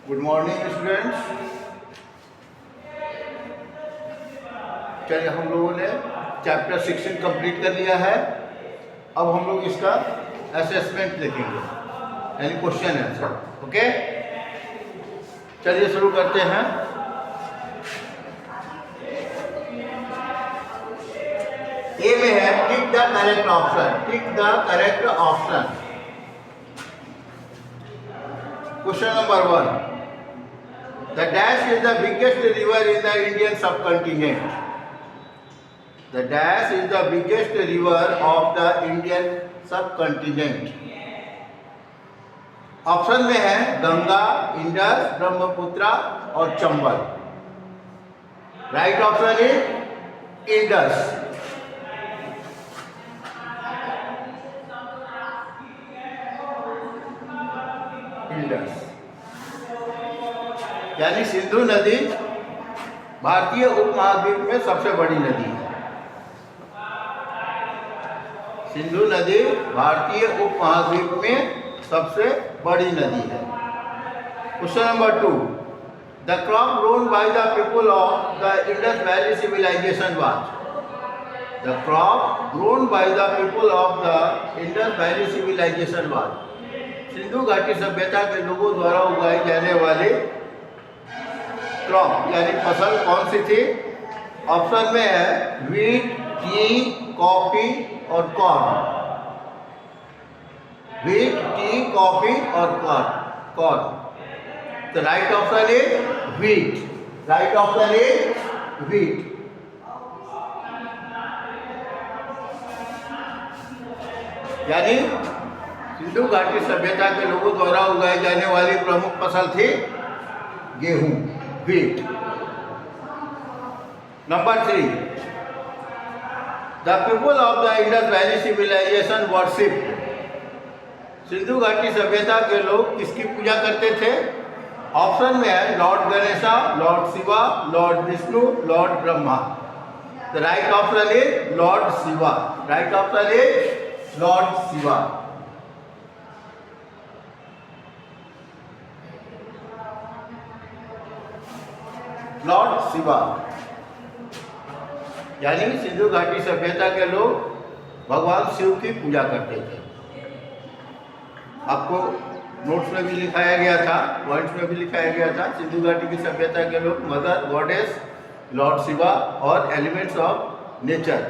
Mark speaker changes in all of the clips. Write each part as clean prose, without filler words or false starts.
Speaker 1: Good morning students. चलिए हम लोगों ने चैप्टर 16 कंप्लीट कर लिया है। अब हम लोग इसका असेसमेंट देखेंगे यानी क्वेश्चन आंसर। ओके, चलिए शुरू करते हैं। ए में है tick the correct option. Tick the correct option. Question number 1, the dash is the biggest river in the Indian subcontinent. The dash is the biggest river of the Indian subcontinent. Option में है Ganga, Indus, Brahmaputra और Chambal. Right option is Indus. Indus यानी सिंधु नदी भारतीय उपमहाद्वीप में सबसे बड़ी नदी है। सिंधु नदी भारतीय उपमहाद्वीप में सबसे बड़ी नदी है। Question number 2, the crop grown by the people of the Indus valley civilisation was. The crop grown by the people of the Indus valley civilisation was. Sindhu घाटी सभ्यता के लोगों द्वारा उगाई जाने वाली क्रॉप यानी फसल कौन सी थी? ऑप्शन में है व्हीट, टी, कॉफी और कॉर्न। व्हीट, टी, कॉफी और कॉर्न। तो right option is wheat. Right option is wheat. यानी सिंधु घाटी सभ्यता के लोगों द्वारा उगाई जाने वाली प्रमुख फसल थी गेहूं, wheat. Number 3, the people of the Indus valley civilization worship. Sindhu घाटी सभ्यता के लोग किसकी पूजा करते थे? ऑप्शन में है Lord Ganesha, Lord Shiva, Lord Vishnu, Lord Brahma. The right option is Lord Shiva. Right option is Lord Shiva. Lord Shiva यानी सिंधु घाटी सभ्यता के लोग भगवान शिव की पूजा करते थे। आपको नोट्स में भी लिखाया गया था, पॉइंट्स में भी लिखाया गया था। सिंधु घाटी की सभ्यता के लोग मदर गॉडेस, लॉर्ड शिवा और एलिमेंट्स ऑफ नेचर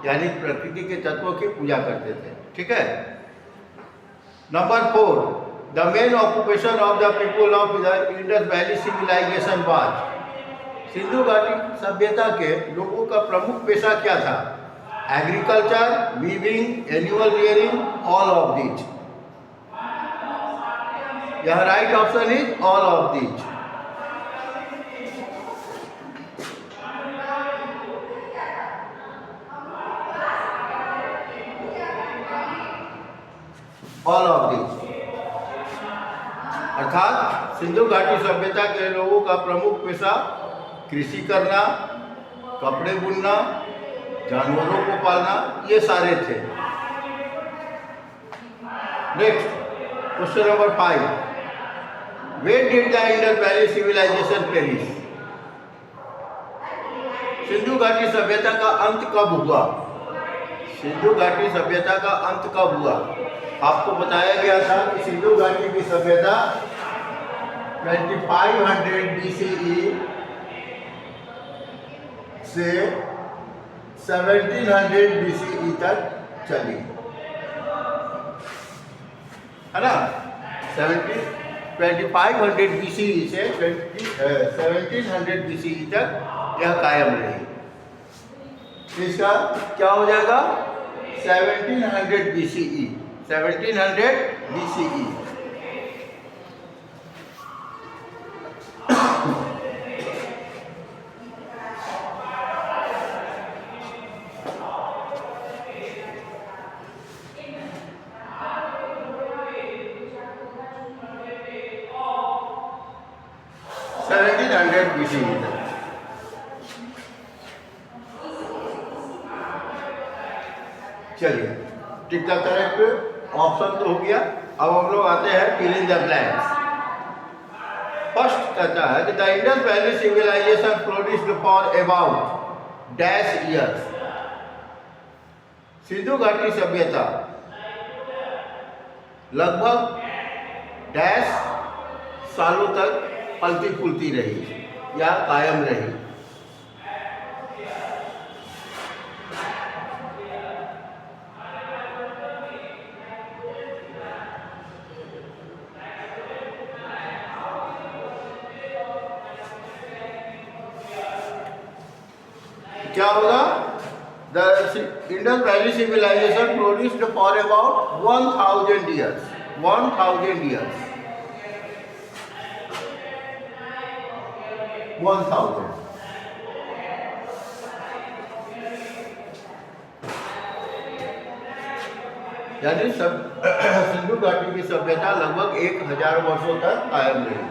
Speaker 1: यानी प्रकृति के तत्वों की पूजा करते थे। ठीक है। Number 4, the main occupation of the people of the Indus valley civilisation was. Sindhu घाटी सभ्यता के लोगों का प्रमुख पेशा क्या था? Agriculture, weaving, animal rearing, all of these. यह right option is all of these. All of these अर्थात सिंधु घाटी सभ्यता के लोगों का प्रमुख पेशा कृषि करना, कपड़े बुनना, जानवरों को पालना, ये सारे थे। Next question number 5, where did the Indus valley civilization perish. Sindhu घाटी सभ्यता का अंत कब हुआ? सिंधु घाटी सभ्यता का अंत कब हुआ? आपको बताया गया था कि सिंधु घाटी की सभ्यता 2500 BCE से 1700 BCE तक चली, है ना। 2500 BCE से 1700 BCE तक यह कायम रही। इसका क्या हो जाएगा? 1700 BCE। 1700 BCE। चलिए, टिक द करेक्ट ऑप्शन तो हो गया। अब हम लोग आते हैं फिल इन द ब्लैंक्स। कहता है कि the Indus valley civilization flourished for about dash years. Sindhu घाटी सभ्यता लगभग डैश सालों तक फलती फूलती रही या कायम रही। क्या होगा? The Indus valley civilization produced for about 1000 years. 1000 years 1000। यानी सब सिंधु घाटी की सभ्यता लगभग 1000 वर्षों तक कायम रही।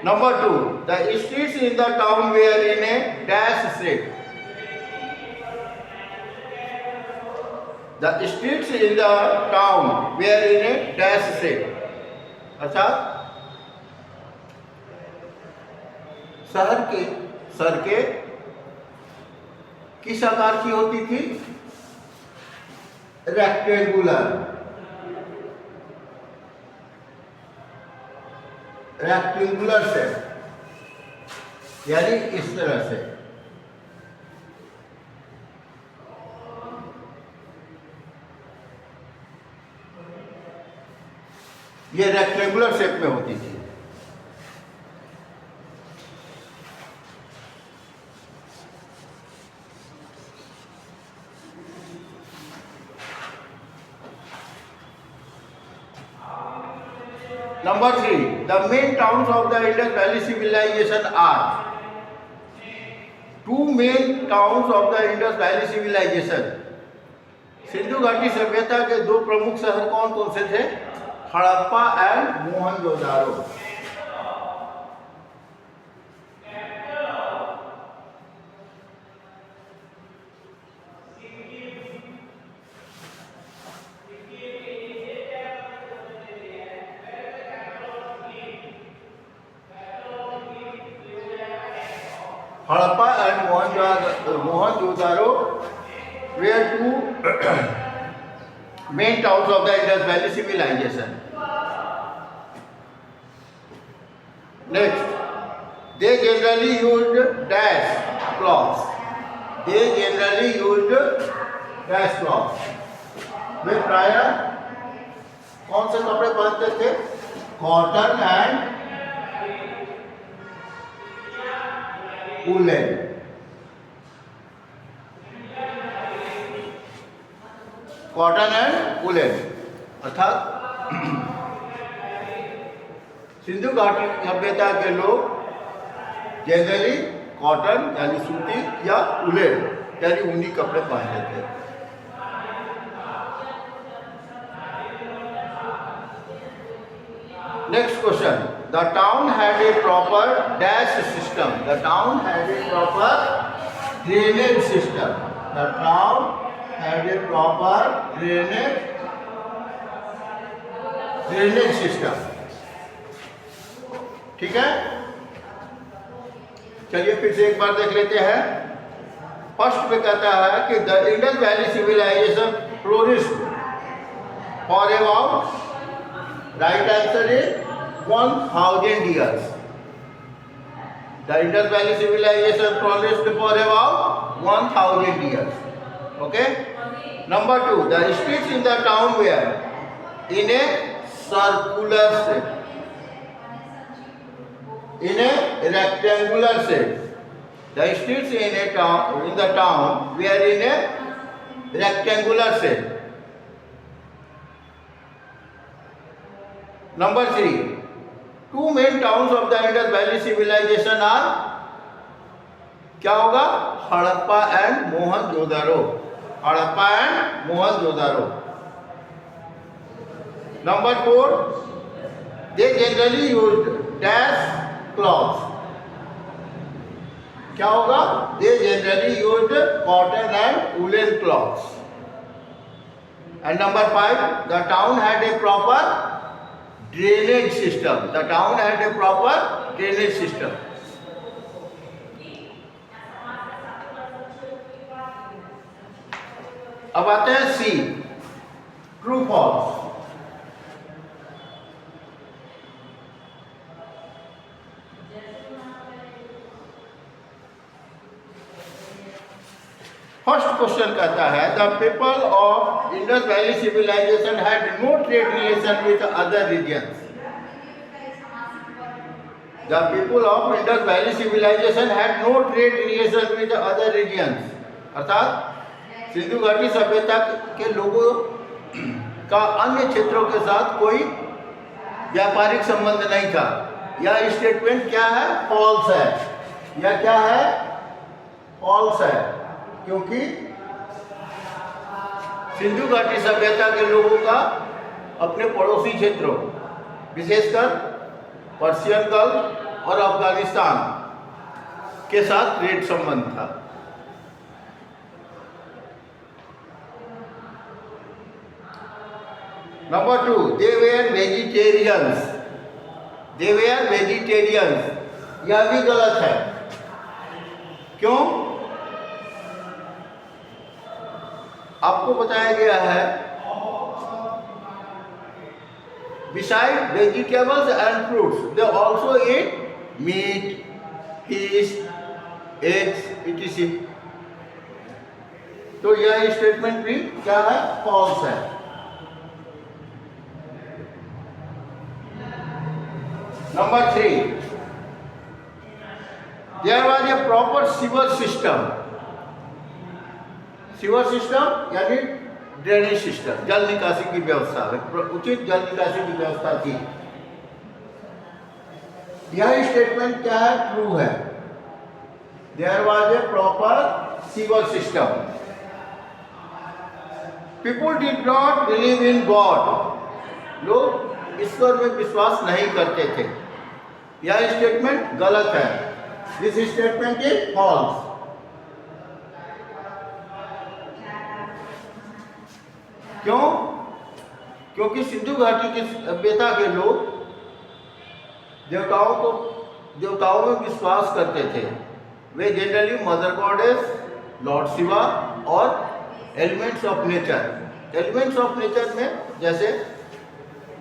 Speaker 1: Number 2, the streets in the town were in a dash shape. The streets in the town were in a dash shape, अर्थात शहर के सड़कें किस आकार की होती थी? रेक्टेंगुलर। रेक्टेंगुलर से, यानी इस तरह से। ये रेक्टेंगुलर शेप में होती थी। Number 3, the main towns of the Indus Valley civilization are। Two main towns of the Indus Valley civilization। Sindhu घाटी सभ्यता के दो प्रमुख शहर कौन कौन से थे? Harappa and Mohenjodaro. Harappa and Mohenjodaro were two main towns of the Indus Valley civilization. Next, they generally used dash cloths। They generally used dash cloths। वे प्रायः कौन से कपड़े पहनते थे? Cotton and woollen. Cotton and woollen, अर्थात सिंधु घाटी सभ्यता के लोग जनरली कॉटन यानी सूती या वूलन यानी ऊनी कपड़े पहनते थे। Next question, the town had a proper dash system. The town had a proper drainage system. The town had a proper drainage system। ठीक है, चलिए फिर से एक बार देख लेते हैं। फर्स्ट पे कहता है कि the Indus valley civilization flourished for about, right answer is 1000 years. The Indus valley civilization flourished for about 1000 years. Okay. Number 2, the streets in the town were in a circular shape, in a rectangular shape। The streets in the town were in a rectangular shape। Number 3, two main towns of the Indus Valley civilization are। क्या होगा? Harappa and Mohenjodaro. Harappa and Mohenjodaro. Number 4, they generally used dash cloths। क्या होगा? They generally used cotton and woolen cloths। And number 5, the town had a proper drainage system। The town had a proper drainage system. अब आते हैं C, true false. First question कहता है the people of Indus valley civilization had no trade relation with other regions. The people of Indus valley civilization had no trade relation with other regions, अर्थात सिंधु घाटी सभ्यता के लोगों का अन्य क्षेत्रों के साथ कोई व्यापारिक संबंध नहीं था। यह स्टेटमेंट क्या है? फॉल्स है। यह क्या है? फॉल्स है, क्योंकि सिंधु घाटी सभ्यता के लोगों का अपने पड़ोसी क्षेत्रों, विशेषकर पर्शियन गल्फ और अफगानिस्तान के साथ ट्रेड संबंध था। Number 2, they were vegetarians. They were vegetarians, यह भी गलत है। क्यों? आपको बताया गया है beside vegetables and fruits they also eat meat, fish, eggs etc। तो यह स्टेटमेंट भी क्या है? फॉल्स है। Number 3, there was a proper sewer system. Sewer system यानी ड्रेनेज सिस्टम, जल निकासी की व्यवस्था, उचित जल निकासी की व्यवस्था थी। यह स्टेटमेंट क्या है? ट्रू है। There was a proper sewer system. People did not believe in God. लोग ईश्वर में विश्वास नहीं करते थे। यह स्टेटमेंट गलत है। This statement is false. क्यों? क्योंकि सिंधु घाटी की सभ्यता के लोग देवताओं में विश्वास करते थे। वे generally mother goddess, lord Shiva और elements of nature. Elements of nature में जैसे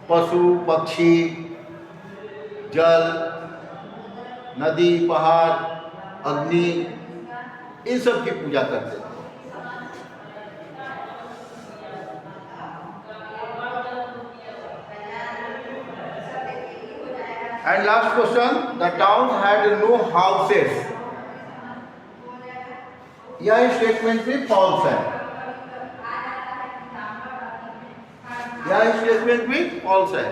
Speaker 1: पशु, पक्षी, जल, नदी, पहाड़, अग्नि, इन सब की पूजा करते थे। And last question, the town had no houses. यह स्टेटमेंट भी फॉल्स है। यह स्टेटमेंट भी फॉल्स है,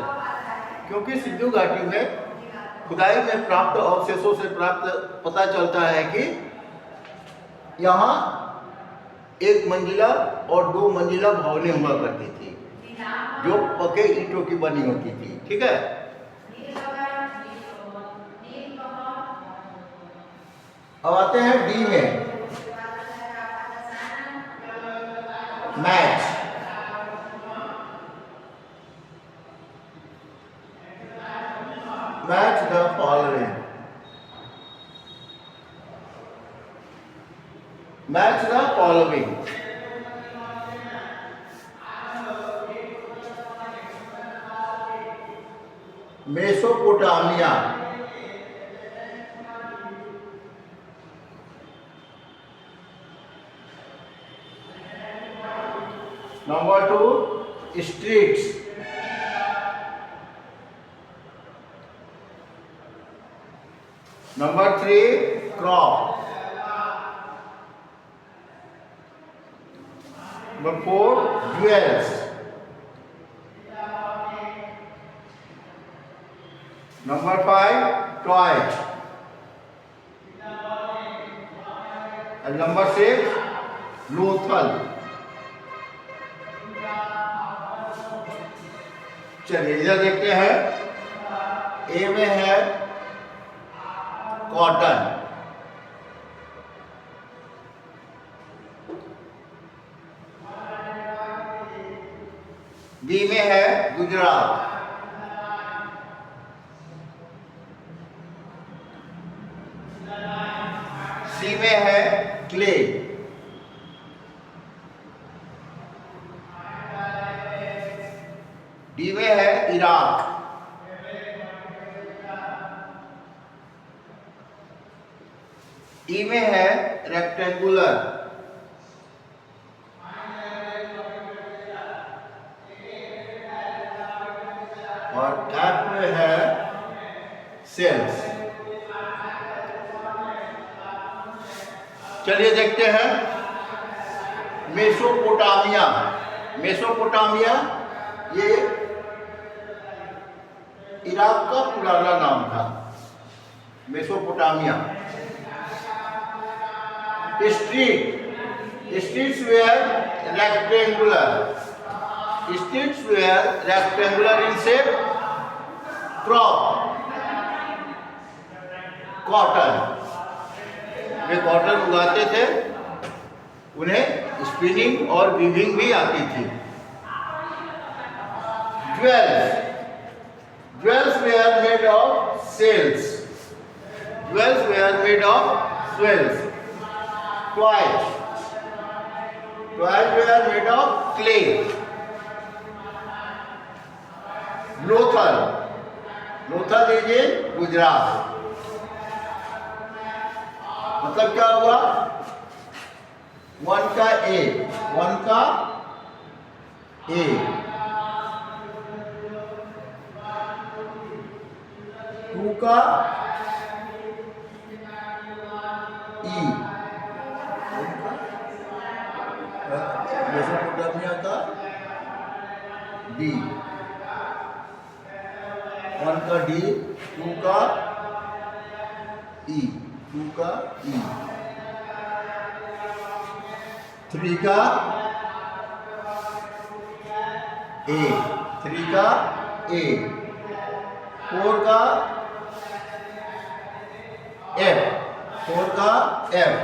Speaker 1: क्योंकि सिंधु घाटी में खुदाई में प्राप्त अवशेषों से प्राप्त पता चलता है कि यहाँ एक मंजिला और 2 मंजिला भवनें हुआ करती थी, जो पके ईंटों की बनी होती थी। ठीक है। अब आते हैं डी में, match. Match the following. Match the following. Mesopotamia, number 2 streets, number 3 crop, number 4 jewels, number 5 toys, और नंबर 6 लोथल। चलिए इधर देखते हैं। ए में है कॉटन, बी में है गुजरात, क्ले। डी में है इराक। ई में है रेक्टेंगुलर। और एफ में है सेल्स। चलिए देखते हैं मेसोपोटामिया। मेसोपोटामिया ये इराक का पुराना नाम था, Mesopotamia. Streets were rectangular. Streets were rectangular in shape. Crop cotton, वे कॉटन उगाते थे, उन्हें स्पिनिंग और वीविंग भी आती थी। Jewels were made of shells. Jewels were made of shells. Toys were made of clay. Lothal is in Gujarat। मतलब क्या हुआ? वन का ए, टू का ई, मेसोपोटामिया का डी, वन का डी, टू का ई, थ्री का ए, फोर का एफ,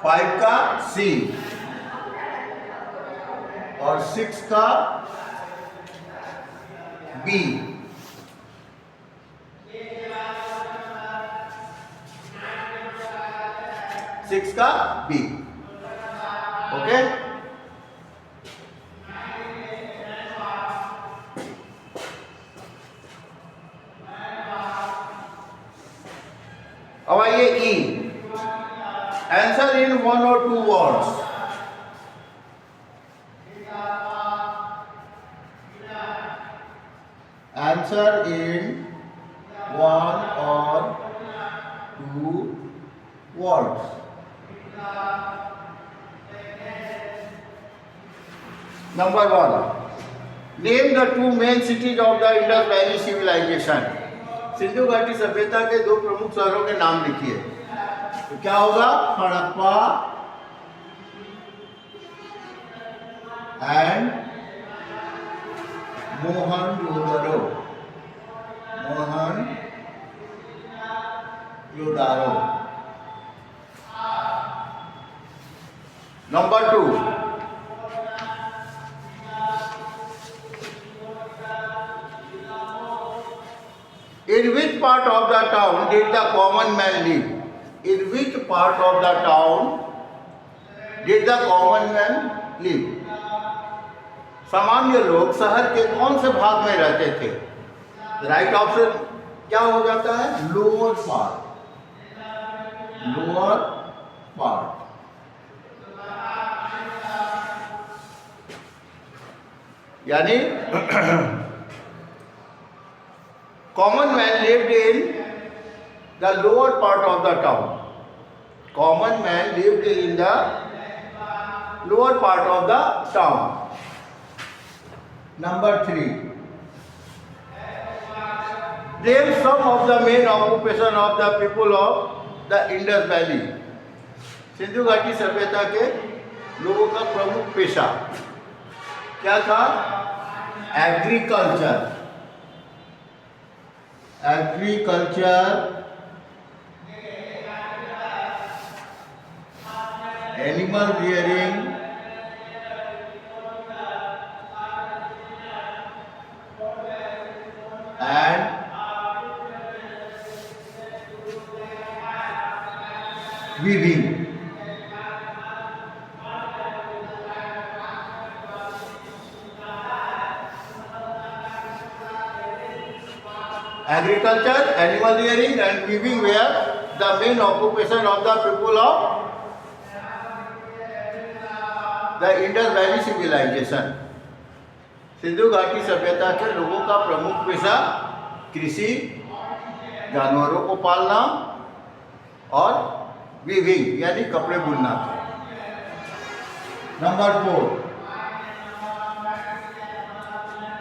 Speaker 1: फाइव का सी, और सिक्स का बी। सिक्स का बी। ओके, अब आइए ई। आंसर इन वन और two words. Answer in one और two words. Number 1. Name the two main cities of the Indus Valley Civilization. Sindhu घाटी सभ्यता के दो प्रमुख शहरों के नाम लिखिए। तो क्या होगा? Harappa and Mohenjodaro. Number 2. In which part of the town did the common man live? In which part of the town did the common man live? सामान्य लोग शहर के कौन से भाग में रहते थे? राइट ऑप्शन क्या हो जाता है? Lower part. यानी common man lived in the lower part of the town. Common man lived in the lower part of the town. Number 3. Name some of the main occupation of the people of the Indus Valley. Sindhu घाटी सभ्यता के लोगों का प्रमुख पेशा क्या था? Agriculture, animal rearing, and weaving. Agriculture, animal rearing and weaving were the main occupation of the people of the Indus Valley civilization. Sindhu घाटी सभ्यता के लोगों का प्रमुख पेशा कृषि, जानवरों को पालना और वीविंग यानी कपड़े बुनना था। Number 4,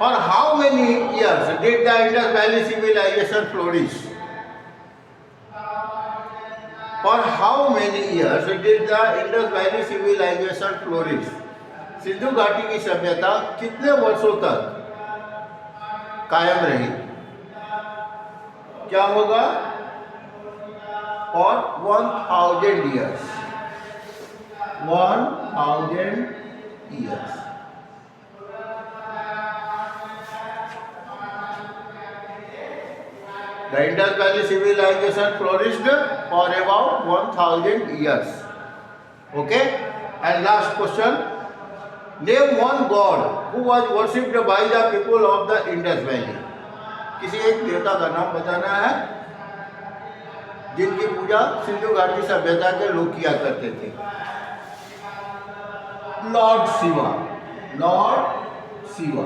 Speaker 1: for how many years did the Indus Valley civilization flourish? For how many years did the Indus Valley civilization flourish? Sindhu घाटी की सभ्यता कितने वर्षों तक कायम रही? क्या होगा? For 1000 years. 1000 years. The Indus Valley civilization flourished for about 1000 years. Okay? And last question. Name one god who was worshipped by the people of the Indus Valley. किसी एक देवता का नाम बताना है जिनकी पूजा सिंधु घाटी सभ्यता के लोग किया करते थे। Lord Shiva. Lord Shiva.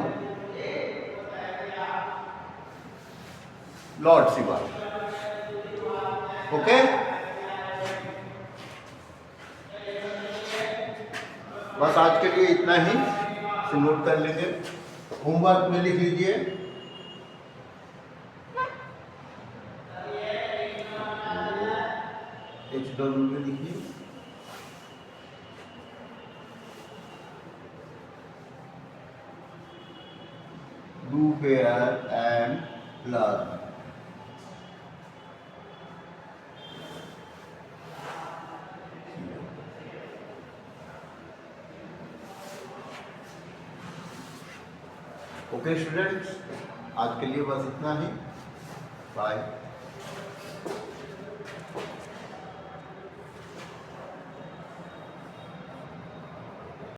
Speaker 1: Lord Shiva. Okay, बस आज के लिए इतना ही। इसे नोट कर लेंगे, होमवर्क में लिख लीजिए। HW में लिखिए। Do fair and learn. Okay students, आज के लिए बस इतना ही। बाय।